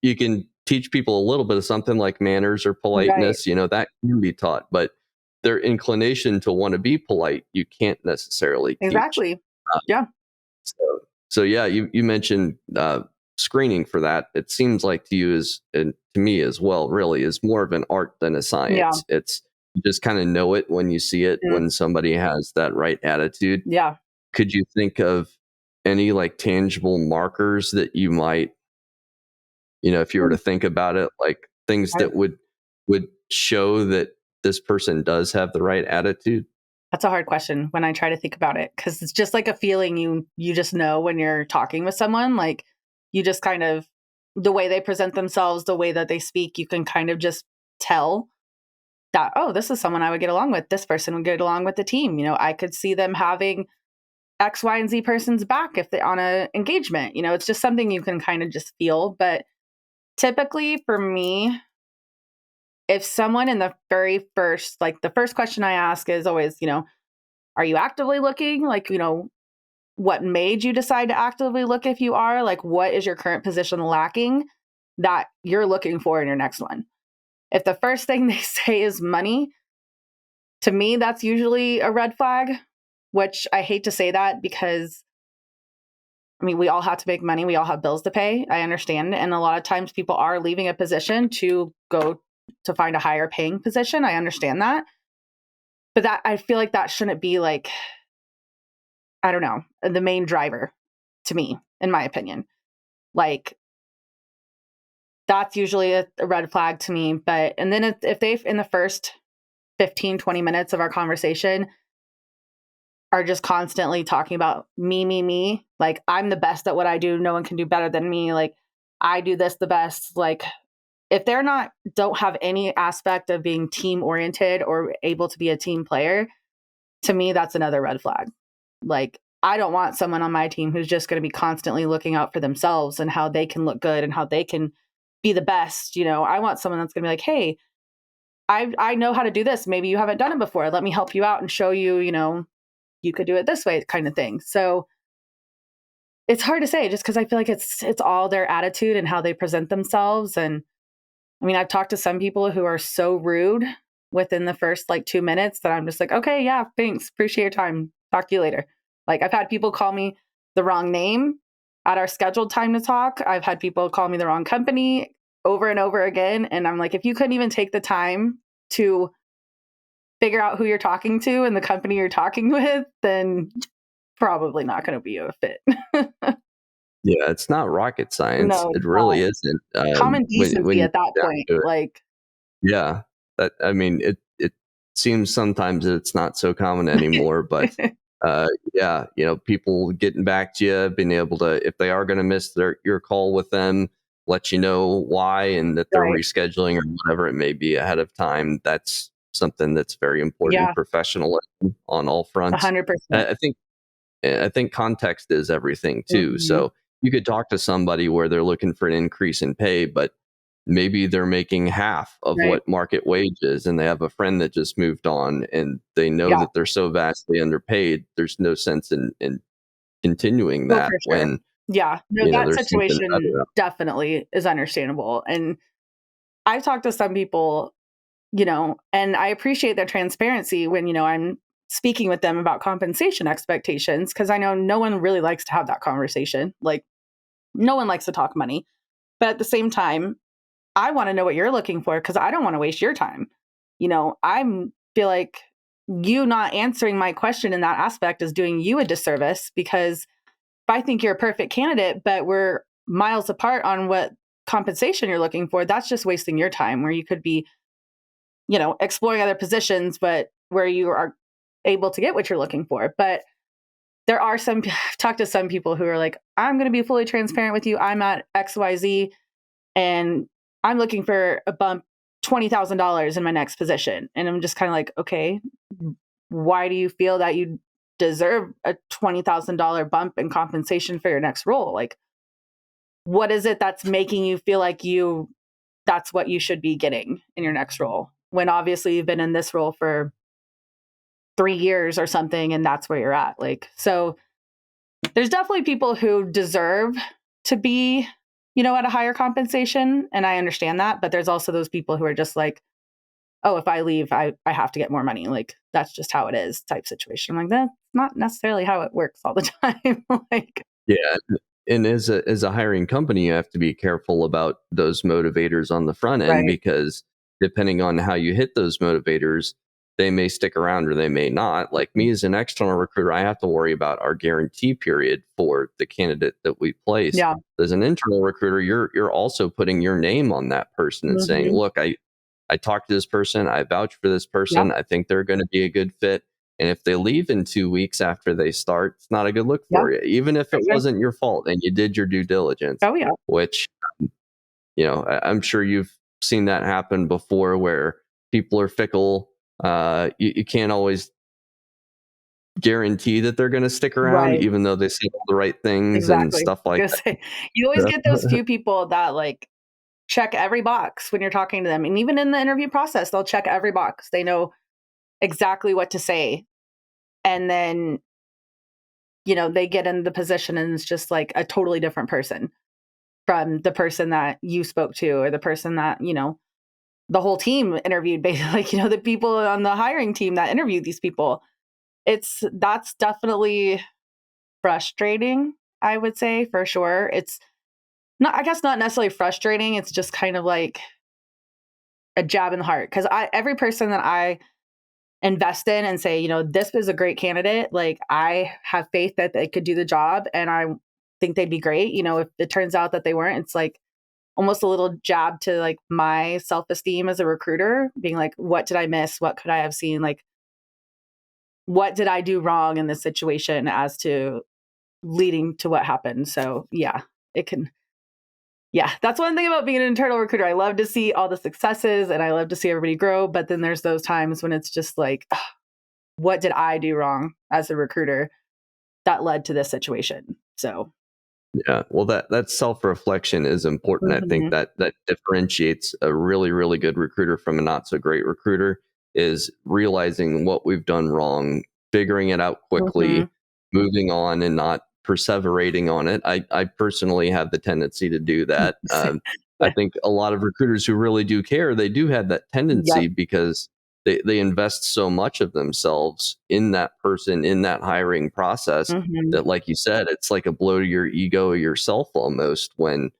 You can teach people a little bit of something like manners or Right. politeness, that can be taught, but their inclination to want to be polite, you can't necessarily teach. Exactly. Uh, Yeah. so yeah, you mentioned screening for that. It seems like to you is, and to me as well, really is more of an art than a Yeah. science. It's, you just kind of know it when you see it, Mm. when somebody has that right attitude. Yeah. Could you think of any like tangible markers that you might, if you were to think about it, like things I- that would show that this person does have the right attitude? That's a hard question when I try to think about it, because it's just like a feeling you just know when you're talking with someone. Like, you just kind of, the way they present themselves, the way that they speak, you can kind of just tell that, oh, this is someone I would get along with. This person would get along with the team. I could see them having X, Y, and Z person's back if they on a engagement. It's just something you can kind of just feel. But typically for me, if someone in the very first, like the first question I ask is always, are you actively looking? Like, what made you decide to actively look if you are? Like, what is your current position lacking that you're looking for in your next one? If the first thing they say is money, to me, that's usually a red flag, which I hate to say that because, I mean, we all have to make money. We all have bills to pay. I understand. And a lot of times people are leaving a position to go to find a higher paying position. I understand that. But that, I feel like that shouldn't be like, I don't know, the main driver to me, in my opinion. Like, that's usually a red flag to me. But, and then if they, in the first 15, 20 minutes of our conversation, are just constantly talking about me, like, I'm the best at what I do. No one can do better than me. Like, I do this the best. Like, if they're not, don't have any aspect of being team oriented or able to be a team player, to me, that's another red flag. Like, I don't want someone on my team who's just going to be constantly looking out for themselves and how they can look good and how they can be the best. I want someone that's going to be like, hey, I know how to do this. Maybe you haven't done it before. Let me help you out and show you, you could do it this way, kind of thing. So it's hard to say just because I feel like it's all their attitude and how they present themselves. And I mean, I've talked to some people who are so rude within the first like 2 minutes that I'm just like, okay, yeah, thanks. Appreciate your time. Talk to you later. Like I've had people call me the wrong name at our scheduled time to talk. I've had people call me the wrong company over and over again. And I'm like, if you couldn't even take the time to figure out who you're talking to and the company you're talking with, then probably not going to be a fit. Yeah, it's not rocket science. No, It it's really not. isn't. Common When decency you at that get down point. to it. Like, Yeah, I mean, it seems sometimes that it's not so common anymore, but yeah, people getting back to you, being able to, if they are going to miss your call with them, let you know why and that they're right. rescheduling or whatever it may be ahead of time. That's something that's very important. Yeah, Professionalism on all fronts. 100%. I I think I think context is everything too. Mhm. So you could talk to somebody where they're looking for an increase in pay, but maybe they're making half of Right. what market wage is, and they have a friend that just moved on, and they know Yeah. that they're so vastly underpaid. There's no sense in continuing Oh, that for sure. when Yeah. No, that there's something situation better. definitely is understandable. And I've talked to some people, and I appreciate their transparency when, I'm speaking with them about compensation expectations, because I know no one really likes to have that conversation. Like, no one likes to talk money. But at the same time, I want to know what you're looking for because I don't want to waste your time. I feel like you not answering my question in that aspect is doing you a disservice, because if I think you're a perfect candidate, but we're miles apart on what compensation you're looking for, that's just wasting your time where you could be, exploring other positions, but where you are able to get what you're looking for. But there are I've talked to some people who are like, I'm going to be fully transparent with you. I'm at XYZ and I'm looking for a bump $20,000 in my next position. And I'm just kind of like, okay, why do you feel that you deserve a $20,000 bump in compensation for your next role? Like, what is it that's making you feel like that's what you should be getting in your next role? When obviously you've been in this role for 3 years or something, and that's where you're at. Like, so there's definitely people who deserve to be, at a higher compensation. And I understand that. But there's also those people who are just like, oh, if I leave, I have to get more money. Like, that's just how it is type situation. I'm like, that's not necessarily how it works all the time. Like, Yeah, and as a hiring company, you have to be careful about those motivators on the front end right. because depending on how you hit those motivators, they may stick around or they may not. Like me as an external recruiter, I have to worry about our guarantee period for the candidate that we place. Yeah. As an internal recruiter, you're also putting your name on that person and saying, Hmm. "Look, I talked to this person, I vouch for this Yep. person, I think they're going to be a good fit." And if they leave in 2 weeks after they start, it's not a good look Yeah. for you, even if For it sure. wasn't your fault and you did your due diligence, Oh, yeah. which, I'm sure you've seen that happen before where people are fickle. You can't always guarantee that they're going to stick around, Right. even though they say all the right things and Exactly. stuff I was like gonna say, you always get those that. few people that like check every box when you're talking to them. And even in the interview process, they'll check every box. They know exactly what to say. And then, they get in the position and it's just like a totally different person from the person that you spoke to or the person that, the whole team interviewed, basically, like, the people on the hiring team that interviewed these people. That's definitely frustrating, I would say, for sure. It's not, I guess, not necessarily frustrating. It's just kind of like a jab in the heart. Cause every person that I invest in and say, this was a great candidate, like I have faith that they could do the job and I think they'd be great. If it turns out that they weren't, it's like almost a little jab to like my self-esteem as a recruiter, being like, what did I miss? What could I have seen? Like, what did I do wrong in this situation as to leading to what happened? So yeah, it can. Yeah, that's one thing about being an internal recruiter. I love to see all the successes and I love to see everybody grow. But then there's those times when it's just like, ugh, what did I do wrong as a recruiter that led to this situation? So, Yeah, well, that self reflection is important. I think mhm, that differentiates a really really good recruiter from a not so great recruiter is realizing what we've done wrong, figuring it out mhm, quickly, moving on, and not perseverating on it. I personally have the tendency to do that. I think a lot of recruiters who really do care, they do have that tendency Yep. because they invest so much of themselves in that person, in that hiring process, Hmm. that, like you said, it's like a blow to your ego or yourself almost when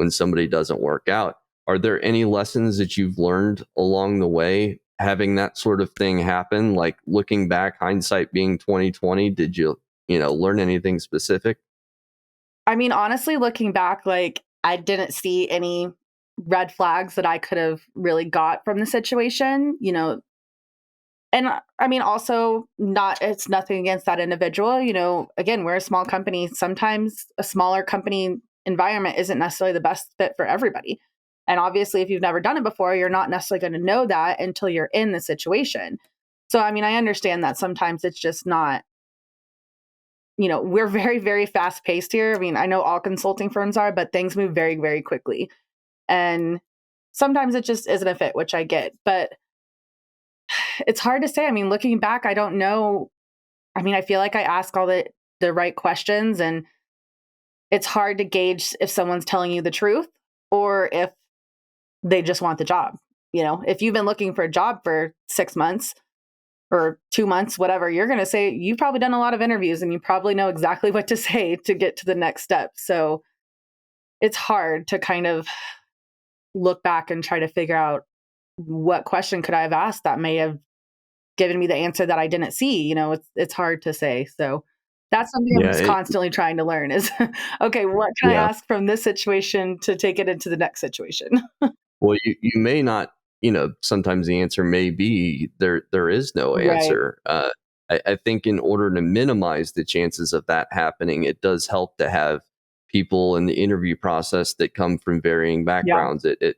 somebody doesn't work out. Are there any lessons that you've learned along the way having that sort of thing happen? Like looking back, hindsight being 2020, did you learn anything specific? I mean, honestly, looking back, like I didn't see any red flags that I could have really got from the situation, and I mean, also not, it's nothing against that individual. Again, we're a small company. Sometimes a smaller company environment isn't necessarily the best fit for everybody. And obviously, if you've never done it before, you're not necessarily going to know that until you're in the situation. So, I mean, I understand that sometimes it's just not, we're very, very fast paced here. I mean, I know all consulting firms are, but things move very, very quickly. And sometimes it just isn't a fit, which I get. But it's hard to say. I mean, looking back, I don't know. I mean, I feel like I ask all the right questions, and it's hard to gauge if someone's telling you the truth or if they just want the job. If you've been looking for a job for 6 months or 2 months, whatever, you're going to say you've probably done a lot of interviews and you probably know exactly what to say to get to the next step. So it's hard to kind of look back and try to figure out what question could I have asked that may have given me the answer that I didn't see. It's hard to say. So that's something I'm Yeah, just constantly trying to learn is, okay, what can I yeah. ask from this situation to take it into the next situation? Well, you may not, sometimes the answer may be there is no Right. answer. I think in order to minimize the chances of that happening, it does help to have people in the interview process that come from varying Yeah. backgrounds at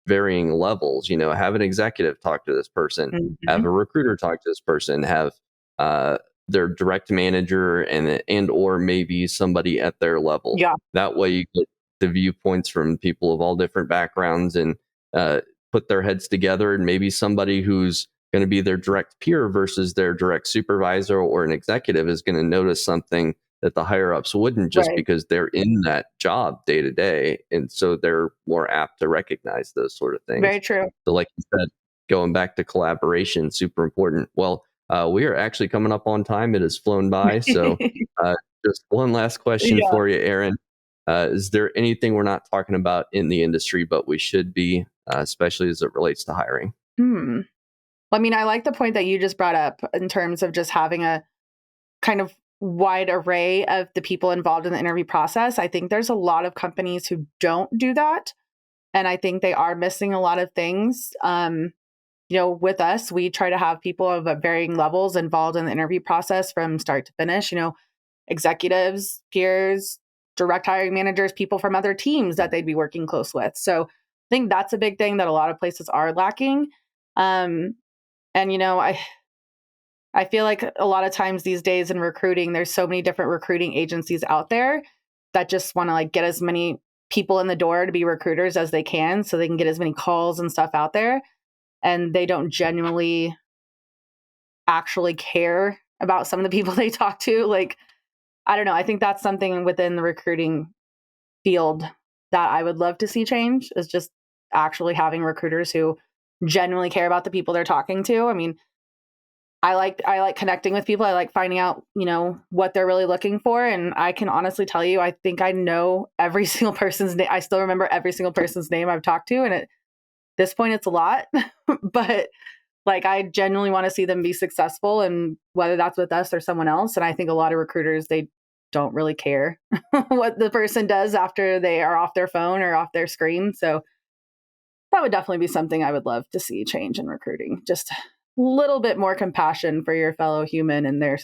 varying levels. Have an executive talk to this person, have Mhm. a recruiter talk to this person, have uh, their direct manager and or maybe somebody at their level. Yeah. That way you get the viewpoints from people of all different backgrounds and uh, put their heads together, and maybe somebody who's going to be their direct peer versus their direct supervisor or an executive is going to notice something that the higher ups wouldn't, just Right. because they're in that job day to day. And so they're more apt to recognize those sort of things. Very true. So, like you said, going back to collaboration, super important. Well, we are actually coming up on time. It has flown by. So, uh, just one last question Yeah. for you, Erin. Is there anything we're not talking about in the industry, but we should be, especially as it relates to hiring? Hmm. I mean, I like the point that you just brought up in terms of just having a kind of wide array of the people involved in the interview process. I think there's a lot of companies who don't do that. And I think they are missing a lot of things. With us, we try to have people of varying levels involved in the interview process from start to finish, executives, peers, direct hiring managers, people from other teams that they'd be working close with. So I think that's a big thing that a lot of places are lacking. Um, and I feel like a lot of times these days in recruiting, there's so many different recruiting agencies out there that just want to like get as many people in the door to be recruiters as they can so they can get as many calls and stuff out there. And they don't genuinely actually care about some of the people they talk to. Like, I don't know. I think that's something within the recruiting field that I would love to see change is just actually having recruiters who genuinely care about the people they're talking to. I mean, I like connecting with people. I like finding out, what they're really looking for. And I can honestly tell you, I think I know every single person's name. I still remember every single person's name I've talked to. And at this point, it's a lot. But like, I genuinely want to see them be successful, and whether that's with us or someone else. And I think a lot of recruiters, they don't really care what the person does after they are off their phone or off their screen. So that would definitely be something I would love to see change in recruiting. Just a little bit more compassion for your fellow human and their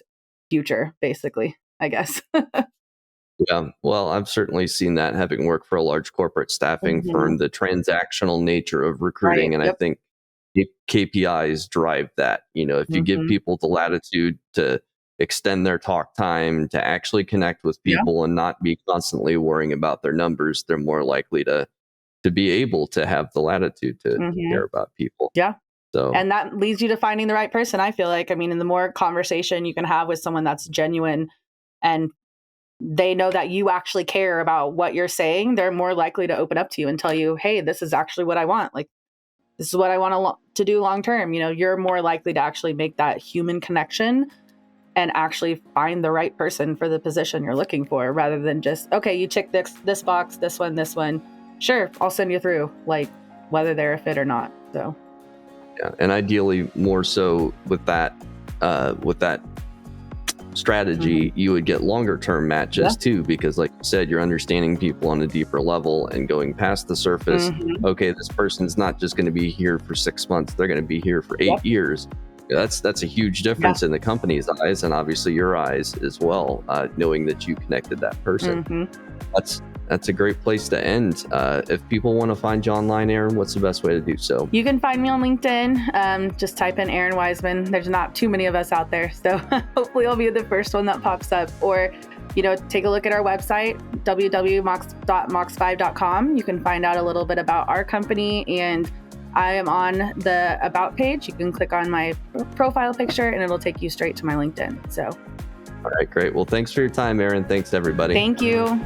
future, basically, I guess. Yeah, well, I've certainly seen that having worked for a large corporate staffing Mhm. firm, the transactional nature of Right. recruiting. And I Yep. think KPIs drive that. If you give Mhm. people the latitude to extend their talk time, to actually connect with Yeah. people and not be constantly worrying about their numbers, they're more likely to be able to have the latitude to care Mhm. about people. Yeah. So, And that leads you to finding the right person, I feel like. I mean, and the more conversation you can have with someone that's genuine and they know that you actually care about what you're saying, they're more likely to open up to you and tell you, hey, this is actually what I want. Like, this is what I want to do long term. You're more likely to actually make that human connection and actually find the right person for the position you're looking for, rather than just, okay, you check this box, this one. Sure, I'll send you through, like, whether they're a fit or not. So yeah, and ideally more so with that strategy, you would get longer term matches too, because like you said, you're understanding people on a deeper level and going past the surface. Okay, this person's not just going to be here for 6 months, they're going to be here for 8 years. That's a huge difference in the company's eyes, and obviously your eyes as well, knowing that you connected that person. That's a great place to end. If people want to find you online, Erin, what's the best way to do so? You can find me on LinkedIn. Just type in Erin Wiseman. There's not too many of us out there, so hopefully I'll be the first one that pops up. Or, take a look at our website, www.mox5.com. You can find out a little bit about our company, and I am on the About page. You can click on my profile picture, and it'll take you straight to my LinkedIn. So, all right, great. Well, thanks for your time, Erin. Thanks, everybody. Thank you.